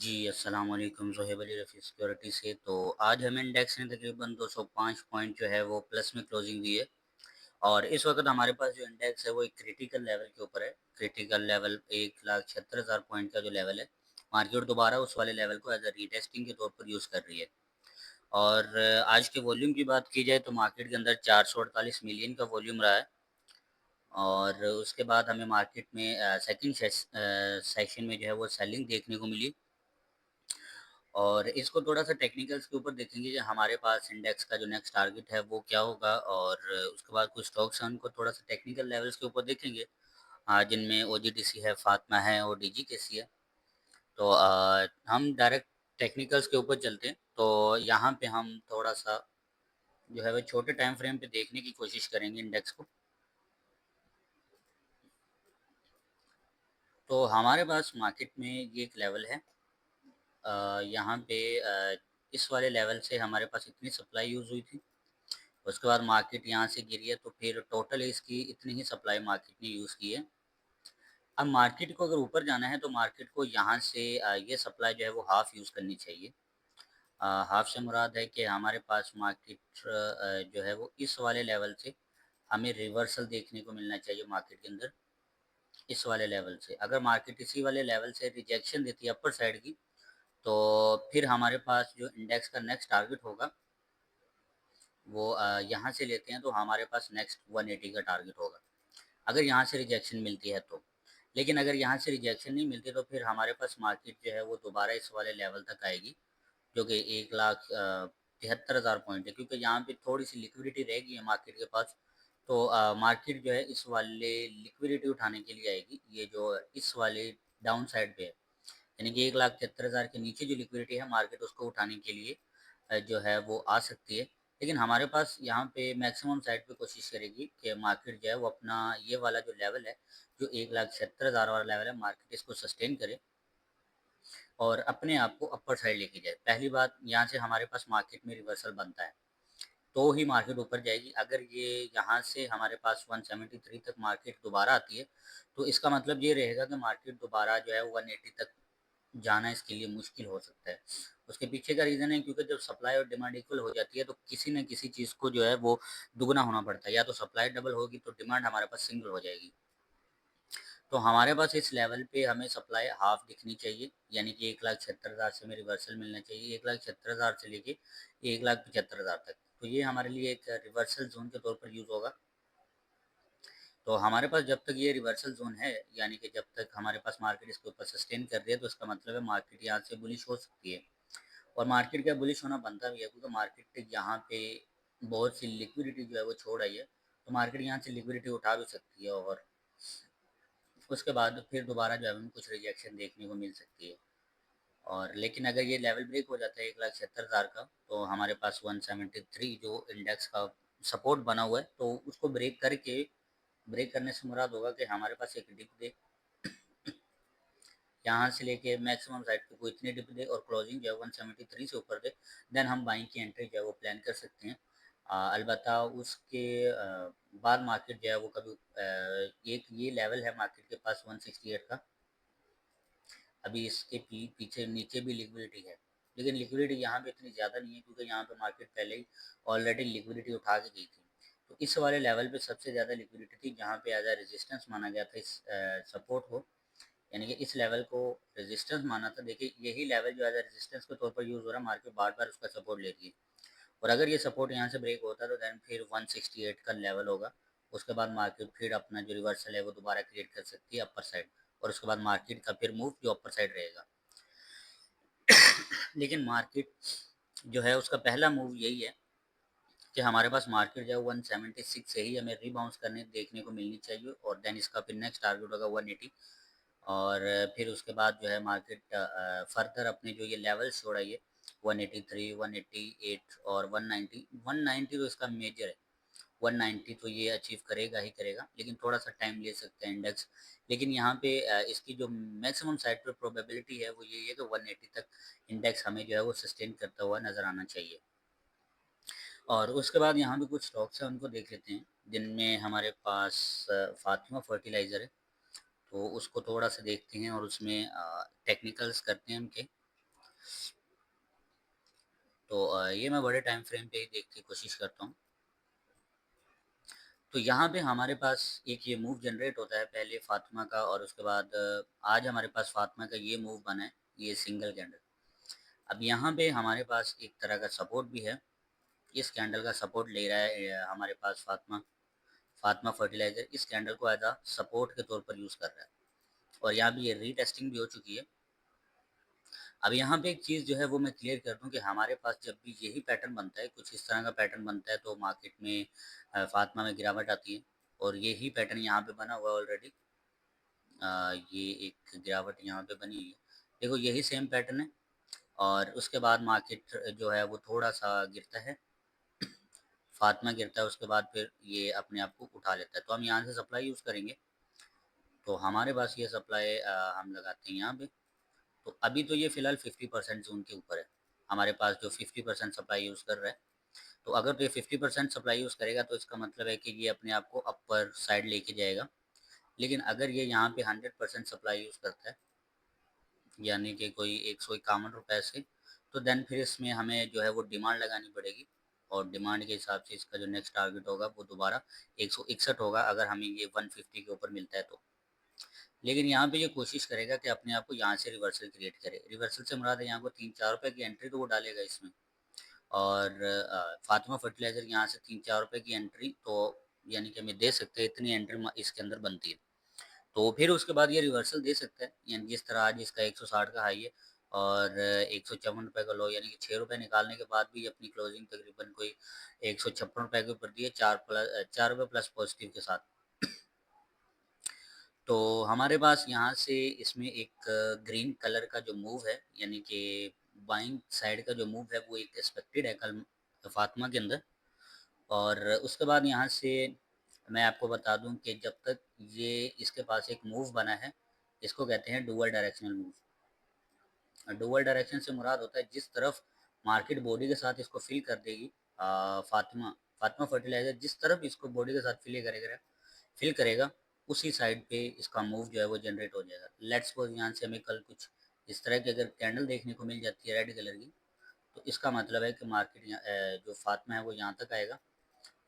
जी, अस्सलाम वालेकुम ज़ोहैब अली रफ़ी सिक्योरिटी से। तो आज हमें इंडेक्स ने तकरीबन 205 पॉइंट जो है वो प्लस में क्लोजिंग दी है और इस वक़्त हमारे पास जो इंडेक्स है वो एक क्रिटिकल लेवल के ऊपर है। क्रिटिकल लेवल 1,76,000 पॉइंट का जो लेवल है, मार्केट दोबारा उस वाले लेवल को एज़ अ रीटेस्टिंग के तौर पर यूज़ कर रही है। और आज के वॉल्यूम की बात की जाए तो मार्केट के अंदर 448 मिलियन का वॉल्यूम रहा है और उसके बाद हमें मार्केट में सेकंड सेशन में जो है वो सेलिंग देखने को मिली। और इसको थोड़ा-सा टेक्निकल्स के ऊपर देखेंगे कि हमारे पास इंडेक्स का जो नेक्स्ट टारगेट है वो क्या होगा और उसके बाद कुछ स्टॉक्स हैं उनको थोड़ा-सा टेक्निकल लेवल्स के ऊपर देखेंगे जिनमें ओजीडीसी है, फातमा है और डीजीकेसी है। तो हम डायरेक्ट टेक्निकल्स के ऊपर चलते हैं। तो यहाँ पे हम थोड़ा-सा जो है वो छोटे टाइम फ्रेम पे देखने की कोशिश करेंगे इंडेक्स को। तो हमारे पास मार्केट में ये एक लेवल है यहाँ पे इस वाले लेवल से हमारे पास इतनी सप्लाई यूज़ हुई थी। उसके बाद मार्केट यहाँ से गिरी है तो फिर टोटल इसकी इतनी ही सप्लाई मार्केट ने यूज़ की है। अब मार्केट को अगर ऊपर जाना है तो मार्केट को यहाँ से ये सप्लाई जो है वो हाफ़ यूज़ करनी चाहिए। हाफ़ से मुराद है कि हमारे पास मार्केट जो है वो इस वाले लेवल से हमें रिवर्सल देखने को मिलना चाहिए मार्केट के अंदर, इस वाले लेवल से। अगर मार्केट इसी वाले लेवल से रिजेक्शन देती है अपर साइड की, तो फिर हमारे पास जो इंडेक्स का नेक्स्ट टारगेट होगा वो यहाँ से लेते हैं तो हमारे पास नेक्स्ट 180 का टारगेट होगा, अगर यहाँ से रिजेक्शन मिलती है तो। लेकिन अगर यहाँ से रिजेक्शन नहीं मिलती तो फिर हमारे पास मार्केट जो है वो दोबारा इस वाले लेवल तक आएगी, जो कि 1,73,000 पॉइंट है क्योंकि यहाँ पे थोड़ी-सी लिक्विडिटी रह गई है मार्केट के पास। तो मार्केट जो है इस वाले लिक्विडिटी उठाने के लिए आएगी, ये जो इस वाले डाउन साइड पे है। यानी कि 1,73,000 के नीचे जो लिक्विडिटी है मार्केट उसको उठाने के लिए जो है वो आ सकती है। लेकिन हमारे पास यहाँ पे मैक्सिमम साइड पे कोशिश करेगी कि मार्केट जो है वो अपना ये वाला जो लेवल है, जो 1,76,000 वाला लेवल है, मार्केट इसको सस्टेन करे और अपने आप को अपर साइड लेके जाए। पहली बात यहाँ से हमारे पास मार्केट में रिवर्सल बनता है, तो ही मार्केट ऊपर जाएगी। अगर ये यहाँ से हमारे पास 173 तक मार्केट दोबारा आती है, तो इसका मतलब ये रहेगा कि मार्केट दोबारा जो है 180 तक जाना इसके लिए मुश्किल हो सकता है। उसके पीछे का रीज़न है क्योंकि जब सप्लाई और डिमांड इक्वल हो जाती है तो किसी न किसी चीज़ को जो है वो दुगना होना पड़ता है। या तो सप्लाई डबल होगी तो डिमांड हमारे पास सिंगल हो जाएगी। तो हमारे पास इस लेवल पे हमें सप्लाई हाफ दिखनी चाहिए, यानी कि 1,76,000 से हमें रिवर्सल मिलना चाहिए। 1,76,000 से लेके 1,75,000 तक। तो ये हमारे लिए एक रिवर्सल ज़ोन के तौर पर यूज़ होगा। तो हमारे पास जब तक ये रिवर्सल ज़ोन है, यानी कि जब तक हमारे पास मार्केट इसके ऊपर सस्टेन कर रही है, तो इसका मतलब है मार्केट यहाँ से बुलिश हो सकती है। और मार्केट का बुलिश होना बनता भी है क्योंकि मार्केट यहाँ पे बहुत सी लिक्विडिटी जो है वो छोड़ आई है, तो मार्केट यहाँ से लिक्विडिटी उठा भी सकती है और उसके बाद फिर दोबारा जो है हमें कुछ रिजेक्शन देखने को मिल सकती है। और लेकिन अगर ये लेवल ब्रेक हो जाता है 1,76,000 का, तो हमारे पास 173 जो इंडेक्स का सपोर्ट बना हुआ है, तो उसको ब्रेक करने से मुराद होगा कि हमारे पास एक डिप दे, यहाँ से लेके मैक्सिमम साइड पे कोई इतनी डिप दे और क्लोजिंग जो है 173 से ऊपर दे, देन हम बाइंग की एंट्री जो है वो प्लान कर सकते हैं। अलबत्ता उसके बाद मार्केट जो है वो कभी एक ये लेवल है मार्केट के पास 168 का, अभी इसके पीछे नीचे भी लिक्विडिटी है, लेकिन लिक्विडिटी यहाँ पे इतनी ज़्यादा नहीं है क्योंकि यहाँ पे मार्केट पहले ही ऑलरेडी लिक्विडिटी उठा के गई थी। तो इस वाले लेवल पे सबसे ज़्यादा लिक्विडिटी थी जहाँ पे एज अ रेजिस्टेंस माना गया था इस सपोर्ट को, यानी कि इस लेवल को रेजिस्टेंस माना था। देखिए यही लेवल जो एज अ रेजिस्टेंस के तौर पर यूज़ हो रहा है, मार्केट बार बार उसका सपोर्ट ले रही है और अगर ये सपोर्ट यहाँ से ब्रेक होता है तो देन फिर 168 का लेवल होगा। उसके बाद मार्केट फिर अपना जो रिवर्सल है वो दोबारा क्रिएट कर सकती है अपर साइड और उसके बाद मार्केट का फिर मूव जो अपर साइड रहेगा। लेकिन मार्केट जो है उसका पहला मूव यही है कि हमारे पास मार्केट जो है 176 से ही हमें रीबाउंस करने देखने को मिलनी चाहिए और देन इसका फिर नेक्स्ट टारगेट होगा 180 और फिर उसके बाद जो है मार्केट फर्दर अपने जो ये लेवल्स छोड़ा ये 183, 188 और 190 190 तो इसका मेजर है। 190 तो ये अचीव करेगा ही करेगा, लेकिन थोड़ा-सा टाइम ले सकता है इंडेक्स। लेकिन यहाँ पे इसकी जो मैक्सिमम साइड पे प्रोबेबिलिटी है वो यही है कि 180 तक इंडेक्स हमें जो है वो सस्टेन करता हुआ नज़र आना चाहिए। और उसके बाद यहाँ पे कुछ स्टॉक्स हैं उनको देख लेते हैं, जिनमें हमारे पास फातिमा फर्टिलाइज़र है, तो उसको थोड़ा-सा देखते हैं और उसमें टेक्निकल्स करते हैं उनके। तो ये मैं बड़े टाइम फ्रेम पे ही देखने की कोशिश करता हूँ। तो यहाँ पे हमारे पास एक ये मूव जनरेट होता है पहले फातिमा का, और उसके बाद आज हमारे पास फातिमा का ये मूव बना है, ये सिंगल कैंडल। अब यहाँ पे हमारे पास एक तरह का सपोर्ट भी है, इस कैंडल का सपोर्ट ले रहा है हमारे पास फातिमा। फातिमा फर्टिलाइजर इस कैंडल को एज अ सपोर्ट के तौर पर यूज़ कर रहा है, और यहाँ भी ये रीटेस्टिंग भी हो चुकी है। अब यहाँ पे एक चीज़ जो है वो मैं क्लियर कर दूँ कि हमारे पास जब भी यही पैटर्न बनता है, कुछ इस तरह का पैटर्न बनता है, तो मार्केट में फातिमा में गिरावट आती है, और यही पैटर्न यहाँ पे बना हुआ है ऑलरेडी। ये एक गिरावट यहाँ पे बनी हुई है, देखो यही सेम पैटर्न है, और उसके बाद मार्केट जो है वो थोड़ा सा गिरता है, फातिमा गिरता है, उसके बाद फिर ये अपने आप को उठा लेता है। तो हम यहाँ से सप्लाई यूज़ करेंगे, तो हमारे पास ये सप्लाई हम लगाते हैं यहाँ पे। तो अभी तो ये फ़िलहाल 50% ज़ोन के ऊपर है, हमारे पास जो 50% सप्लाई यूज़ कर रहा है। तो अगर तो ये 50% सप्लाई यूज़ करेगा, तो इसका मतलब है कि ये अपने आप को अपर साइड लेके जाएगा। लेकिन अगर ये यहाँ पे 100% सप्लाई यूज़ करता है, यानी कि कोई 151 रुपए से, तो देन फिर इसमें हमें जो है वो डिमांड लगानी पड़ेगी, और डिमांड के हिसाब से इसका जो नेक्स्ट टारगेट होगा वो दोबारा 161 होगा, अगर हमें ये 150 के ऊपर मिलता है तो। लेकिन यहाँ पे ये कोशिश करेगा कि अपने आप को यहाँ से रिवर्सल क्रिएट करे। रिवर्सल से मुराद है यहाँ को 3-4 रुपए की एंट्री तो वो डालेगा इसमें, और फातिमा फर्टिलाइज़र यहाँ से 3-4 रुपए की एंट्री तो यानी कि हमें दे सकते हैं, इतनी एंट्री इसके अंदर बनती है। तो फिर उसके बाद ये रिवर्सल दे सकता है, यानी जिस तरह आज इसका 160 का हाई है और 154 का लो, यानी कि 6 रुपये निकालने के बाद भी अपनी क्लोजिंग तकरीबन कोई 156 के ऊपर दी है, 4 रुपये प्लस पॉजिटिव के साथ। तो हमारे पास यहाँ से इसमें एक ग्रीन कलर का जो मूव है, यानी कि बाइंग साइड का जो मूव है, वो एक एक्सपेक्टेड है कल फातिमा के अंदर। और उसके बाद यहाँ से मैं आपको बता दूं कि जब तक ये इसके पास एक मूव बना है, इसको कहते हैं dual directional move. Dual direction से मुराद होता है जिस तरफ मार्केट बॉडी के साथ इसको फिल कर देगी, फातिमा फातिमा फर्टिलाइजर जिस तरफ इसको बॉडी के साथ फिल करेगा उसी साइड पे इसका मूव जो है वो जनरेट हो जाएगा। लेट्स सपोज यहाँ से हमें कल कुछ इस तरह की अगर कैंडल देखने को मिल जाती है रेड कलर की, तो इसका मतलब है कि मार्केट जो फातिमा है वो यहाँ तक आएगा।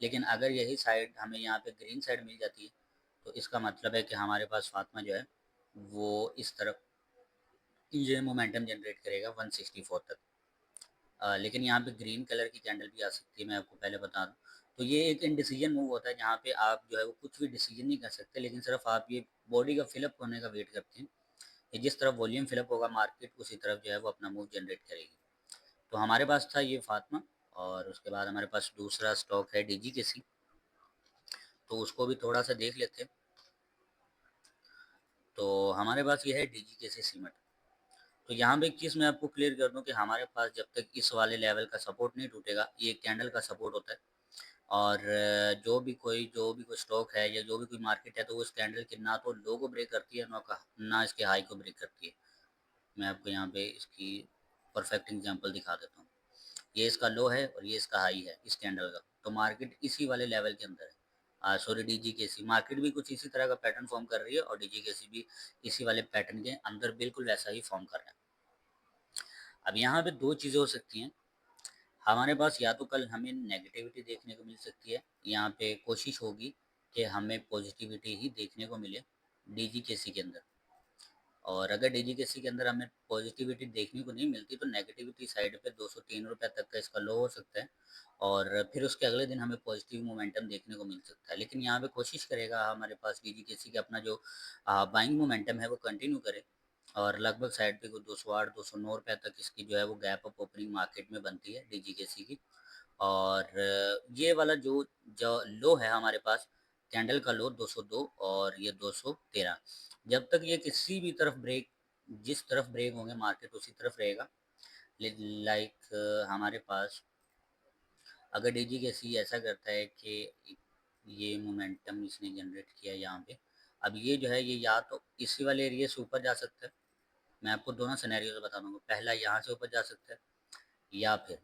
लेकिन अगर यही साइड हमें यहाँ पे ग्रीन साइड मिल जाती है, तो इसका मतलब है कि हमारे पास फातिमा जो है वो इस तरफ ये मोमेंटम जनरेट करेगा 164 तक। लेकिन यहाँ पे ग्रीन कलर की कैंडल भी आ सकती है, मैं आपको पहले बता दूँ। तो ये एक इनडिसीजन मूव होता है जहाँ पे आप जो है वो कुछ भी डिसीजन नहीं कर सकते, लेकिन सिर्फ आप ये बॉडी का फिलअप होने का वेट करते हैं कि जिस तरफ वॉल्यूम फिलअप होगा मार्केट उसी तरफ जो है वो अपना मूव जनरेट करेगी। तो हमारे पास था ये फातिमा, और उसके बाद हमारे पास दूसरा स्टॉक है DGKC, तो उसको भी थोड़ा सा देख लेते हैं। तो हमारे पास ये है DGKC सीमेंट। तो यहाँ पे एक चीज़ मैं आपको क्लियर कर दूँ कि हमारे पास जब तक इस वाले लेवल का सपोर्ट नहीं टूटेगा, ये कैंडल का सपोर्ट होता है, और जो भी कोई स्टॉक है या जो भी कोई मार्केट है, तो वो इस कैंडल के ना तो लो को ब्रेक करती है, ना इसके हाई को ब्रेक करती है। मैं आपको यहाँ पे इसकी परफेक्ट एग्जांपल दिखा देता हूँ। ये इसका लो है और ये इसका हाई है इस कैंडल का, तो मार्केट इसी वाले लेवल के अंदर है। सॉरी, DGKC मार्केट भी कुछ इसी तरह का पैटर्न फॉर्म कर रही है, और DGKC भी इसी वाले पैटर्न के अंदर बिल्कुल वैसा ही फॉर्म कर रहा है। अब यहाँ पे दो चीज़ें हो सकती हैं, हमारे पास या तो कल हमें नेगेटिविटी देखने को मिल सकती है, यहाँ पे कोशिश होगी कि हमें पॉजिटिविटी ही देखने को मिले DGKC के अंदर। और अगर DGKC के अंदर हमें पॉजिटिविटी देखने को नहीं मिलती, तो नेगेटिविटी साइड पे 203 रुपये तक का इसका लो हो सकता है, और फिर उसके अगले दिन हमें पॉजिटिव मोमेंटम देखने को मिल सकता है। लेकिन यहाँ पे कोशिश करेगा हमारे पास DGKC के अपना जो बाइंग मोमेंटम है वो कंटिन्यू करे, और लगभग साइड पे को 208 209 रुपये तक इसकी जो है वो गैप अप ओपनिंग मार्केट में बनती है DGKC की। और ये वाला जो जो लो है हमारे पास, कैंडल का लो 202 और ये 213, जब तक ये किसी भी तरफ ब्रेक, जिस तरफ ब्रेक होंगे मार्केट उसी तरफ रहेगा। लाइक हमारे पास अगर DGKC ऐसा करता है कि ये मोमेंटम इसने जनरेट किया यहाँ पे, अब ये जो है ये या तो इसी वाले एरिया से ऊपर जा सकता है, मैं आपको दोनों सिनेरियो बता दूंगा, पहला यहाँ से ऊपर जा सकता है, या फिर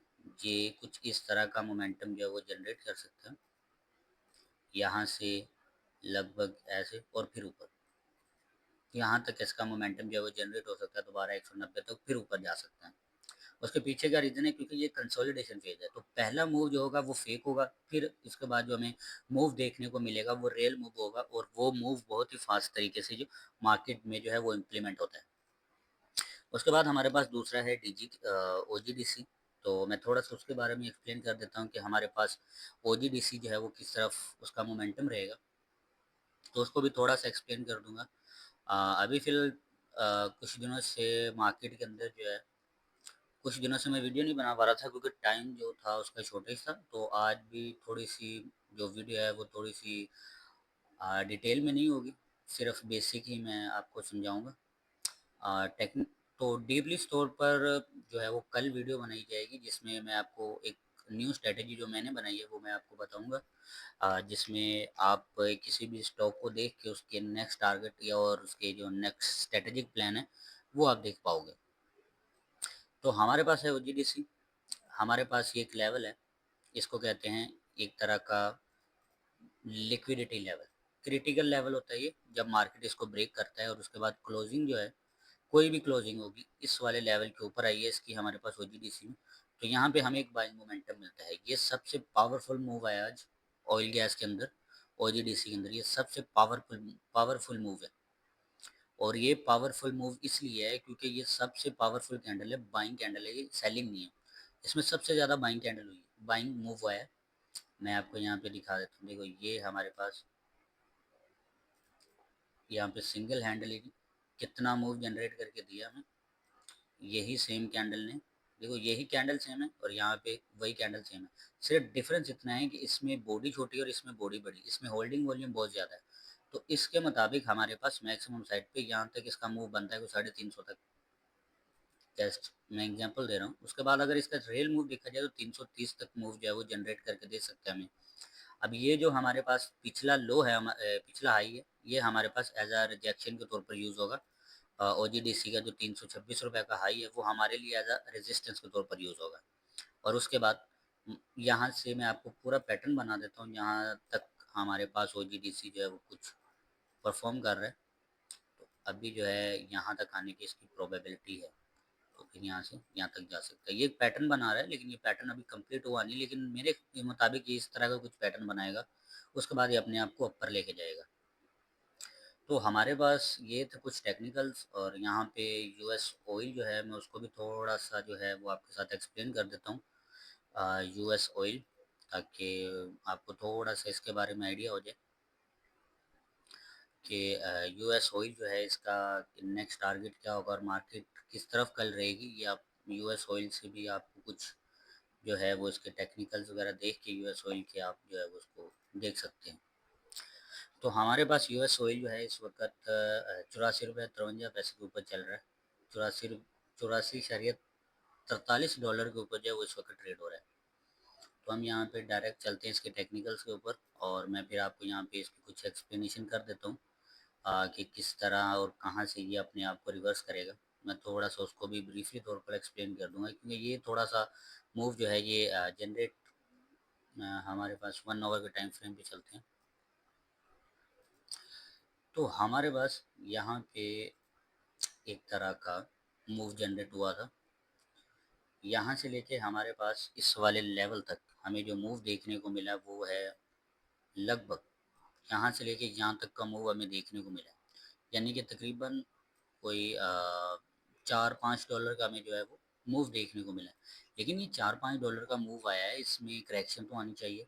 ये कुछ इस तरह का मोमेंटम जो है वो जनरेट कर सकता है, यहाँ से लगभग ऐसे और फिर ऊपर, यहाँ तक इसका मोमेंटम जो है वो जनरेट हो सकता है, दोबारा 190 तक फिर ऊपर जा सकता है। उसके पीछे का रीज़न है क्योंकि ये कंसोलिडेशन फेज़ है, तो पहला मूव जो होगा वो फेक होगा, फिर इसके बाद जो हमें मूव देखने को मिलेगा वो रियल मूव होगा और वो मूव बहुत ही फ़ास्ट तरीके से जो मार्केट में जो है वो इम्प्लीमेंट होता है। उसके बाद हमारे पास दूसरा है ओजीडीसी, तो मैं थोड़ा-सा उसके बारे में एक्सप्लेन कर देता हूँ कि हमारे पास ओजीडीसी जो है वो किस तरफ उसका मोमेंटम रहेगा, तो उसको भी थोड़ा-सा एक्सप्लेन कर दूँगा। अभी फ़िलहाल कुछ दिनों से मार्केट के अंदर जो है कुछ दिनों से मैं वीडियो नहीं बना पा रहा था क्योंकि टाइम जो था उसका शॉर्टेज था, तो आज भी थोड़ी-सी जो वीडियो है वो थोड़ी-सी डिटेल में नहीं होगी, सिर्फ़ बेसिक ही मैं आपको समझाऊँगा। टेक्न तो डीपली स्टोर पर जो है वो कल वीडियो बनाई जाएगी जिसमें मैं आपको एक न्यू स्ट्रैटेजी जो मैंने बनाई है वो मैं आपको बताऊँगा। जिसमें आप किसी भी स्टॉक को देख के उसके नेक्स्ट टारगेट या और उसके जो नेक्स्ट स्ट्रैटेजिक प्लान है, वो आप देख पाओगे। तो हमारे पास है ओजीडीसी, हमारे पास ये एक लेवल है, इसको कहते हैं एक तरह का लिक्विडिटी लेवल। क्रिटिकल लेवल होता है ये, जब मार्केट इसको ब्रेक करता है और उसके बाद क्लोजिंग जो है, कोई भी क्लोजिंग होगी, इस वाले लेवल के ऊपर आई है इसकी हमारे पास ओजीडीसी में, तो यहाँ पे हमें एक बाइंग मोमेंटम मिलता है। ये सबसे पावरफुल मूव है आज ऑयल गैस के अंदर, ओजीडीसी के अंदर, ये सबसे पावरफुल पावरफुल मूव है। और ये पावरफुल मूव इसलिए है क्योंकि ये सबसे पावरफुल कैंडल है, बाइंग कैंडल है, ये सेलिंग नहीं है। इसमें सबसे ज़्यादा बाइंग कैंडल हुई है, बाइंग मूव हुआ है। मैं आपको यहाँ पे दिखा देता हूँ, देखो ये हमारे पास यहाँ पे सिंगल हैंडल कितना मूव जनरेट करके दिया हमें, यही सेम कैंडल ने, देखो यही कैंडल सेम है और यहाँ पे वही कैंडल सेम है, सिर्फ डिफरेंस इतना है कि इसमें बॉडी छोटी और इसमें बॉडी बड़ी, इसमें होल्डिंग वॉल्यूम बहुत ज़्यादा है। तो इसके मुताबिक हमारे पास मैक्सिमम साइड पे यहाँ तक इसका मूव बनता है, 350 तक, जस्ट मैं एग्जांपल दे रहा हूँ। उसके बाद अगर इसका रियल मूव देखा जाए तो 330 तक मूव जो है वो जनरेट करके दे सकते हैं हमें। अब ये जो हमारे पास पिछला लो है, पिछला हाई है, ये हमारे पास एज अ रिजेक्शन के तौर पर यूज़ होगा। ओजीडीसी का जो 326 रुपये का हाई है वो हमारे लिए एज अ रेजिस्टेंस के तौर पर यूज़ होगा। और उसके बाद यहाँ से मैं आपको पूरा पैटर्न बना देता हूँ, यहाँ तक हमारे पास ओजीडीसी जो है वो कुछ परफॉर्म कर रहा है। तो अभी जो है यहाँ तक आने की इसकी प्रोबेबिलिटी है, तो फिर यहाँ से यहाँ तक जा सकता है। ये पैटर्न बना रहा है लेकिन ये पैटर्न अभी कंप्लीट हुआ नहीं, लेकिन मेरे मुताबिक ये इस तरह का कुछ पैटर्न बनाएगा, उसके बाद ये अपने आप को ऊपर लेके जाएगा। तो हमारे पास ये थे कुछ टेक्निकल्स, और यहाँ पे यूएस ऑयल जो है मैं उसको भी थोड़ा सा जो है वो आपके साथ एक्सप्लेन कर देता हूँ। यूएस ऑयल, ताकि आपको थोड़ा सा इसके बारे में आइडिया हो जाए कि यूएस ऑयल जो है इसका नेक्स्ट टारगेट क्या होगा और मार्केट किस तरफ कल रहेगी। ये आप यूएस ऑयल से भी आपको कुछ जो है वो इसके टेक्निकल्स वगैरह देख के यूएस ऑयल के आप जो है वो उसको देख सकते हैं। तो हमारे पास यूएस ऑयल जो है इस वक्त 84 रुपये 53 पैसे के ऊपर चल रहा है, 84.43 के ऊपर जो है वो इस वक्त ट्रेड हो रहा है। तो हम यहाँ पे डायरेक्ट चलते हैं इसके टेक्निकल्स के ऊपर, और मैं फिर आपको यहाँ पे इसकी कुछ एक्सप्लेनेशन कर देता हूँ कि किस तरह और कहाँ से ये अपने आप को रिवर्स करेगा। मैं थोड़ा सा उसको भी ब्रीफली तौर पर एक्सप्लेन कर दूंगा क्योंकि ये थोड़ा सा मूव जो है ये जनरेट हमारे पास 1 आवर के टाइम फ्रेम पे चलते हैं। तो हमारे पास यहाँ पे एक तरह का मूव जनरेट हुआ था, यहाँ से लेके हमारे पास इस वाले लेवल तक हमें जो मूव देखने को मिला वो है लगभग यहाँ से लेके यहाँ तक का मूव हमें देखने को मिला, यानी कि तकरीबन कोई 4-5 डॉलर का हमें जो है वो मूव देखने को मिला। लेकिन ये 4-5 डॉलर का मूव आया है, इसमें करेक्शन तो आनी चाहिए।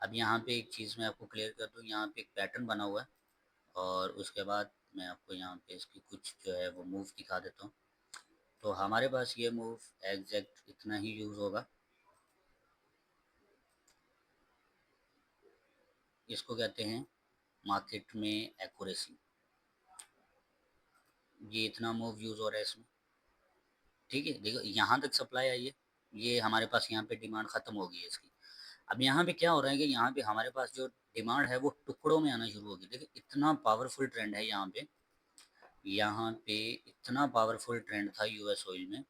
अब यहाँ पे एक चीज़ मैं आपको क्लियर कर दूँ, यहाँ पे एक पैटर्न बना हुआ है और उसके बाद मैं आपको यहाँ पे इसकी कुछ जो है वो मूव दिखा देता हूँ। तो हमारे पास ये मूव एग्जैक्ट इतना ही यूज़ होगा, इसको कहते हैं मार्केट में एक्यूरेसी। ये इतना मूव यूज़ हो रहा है इसमें, ठीक है। देखो यहाँ तक सप्लाई आई है, ये हमारे पास यहाँ पे डिमांड ख़त्म हो गई है इसकी। अब यहाँ पे क्या हो रहा है कि यहाँ पे हमारे पास जो डिमांड है वो टुकड़ों में आना शुरू हो गई। देखिए इतना पावरफुल ट्रेंड है यहाँ पे, यहाँ पे इतना पावरफुल ट्रेंड था यूएस ऑयल में,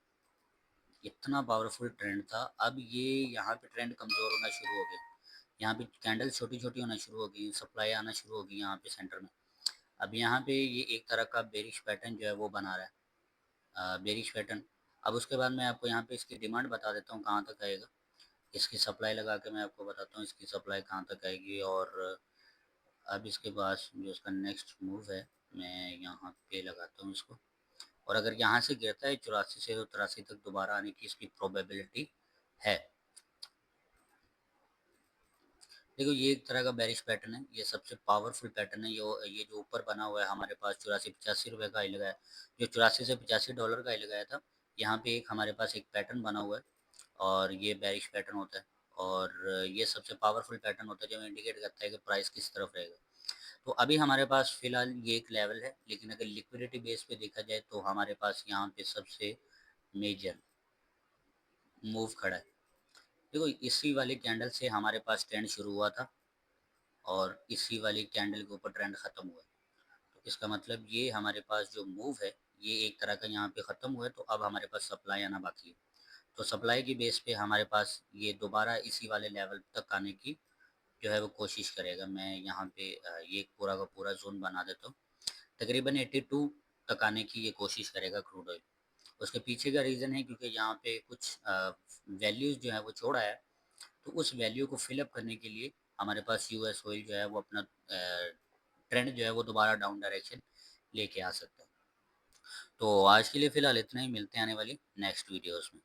इतना पावरफुल ट्रेंड था। अब ये यहाँ पे ट्रेंड कमज़ोर होना शुरू हो गया, यहाँ पे कैंडल छोटी छोटी होना शुरू हो गई, सप्लाई आना शुरू हो गई यहाँ पे सेंटर में। अब यहाँ पे ये एक तरह का बेरिश पैटर्न जो है वो बना रहा है, बेरिश पैटर्न। अब उसके बाद मैं आपको यहाँ पे इसकी डिमांड बता देता हूँ कहाँ तक आएगा। इसकी सप्लाई लगा के मैं आपको बताता हूँ इसकी सप्लाई कहाँ तक आएगी। और अब इसके बाद जो इसका नेक्स्ट मूव है, मैं यहाँ पे लगाता हूँ इसको। और अगर यहाँ से गिरता है 84 से तो 83 तक दोबारा आने की इसकी प्रोबेबिलिटी है। देखो ये एक तरह का बेरिश पैटर्न है, ये सबसे पावरफुल पैटर्न है। ये जो ऊपर बना हुआ है हमारे पास 84-85 रुपये का ही लगाया, जो 84 से $85 का ही लगाया था। यहाँ पे एक हमारे पास एक पैटर्न बना हुआ है और ये बेरिश पैटर्न होता है। और ये सबसे पावरफुल पैटर्न होता है जो इंडिकेट करता है कि प्राइस किस तरफ रहेगा। तो अभी हमारे पास फिलहाल ये एक लेवल है, लेकिन अगर लिक्विडिटी बेस पे देखा जाए तो हमारे पास यहाँ पे सबसे मेजर मूव खड़ा है। देखो इसी वाले कैंडल से हमारे पास ट्रेंड शुरू हुआ था और इसी वाली कैंडल के ऊपर ट्रेंड ख़त्म हुआ है। तो इसका मतलब ये हमारे पास जो मूव है ये एक तरह का यहाँ पे ख़त्म हुआ है। तो अब हमारे पास सप्लाई आना बाकी है। तो सप्लाई की बेस पे हमारे पास ये दोबारा इसी वाले लेवल तक आने की जो है वो कोशिश करेगा। मैं यहाँ पे ये पूरा का पूरा जोन बना देता हूँ। तकरीबन 82 तक आने की ये कोशिश करेगा क्रूड ऑयल। उसके पीछे का रीज़न है क्योंकि यहाँ पे कुछ वैल्यूज़ जो है वो छोड़ा है। तो उस वैल्यू को फिलअप करने के लिए हमारे पास यूएस ऑयल जो है वो अपना ट्रेंड जो है वो दोबारा डाउन डायरेक्शन लेके आ सकता है। तो आज के लिए फ़िलहाल इतना ही, मिलते हैं आने वाली नेक्स्ट वीडियोस में।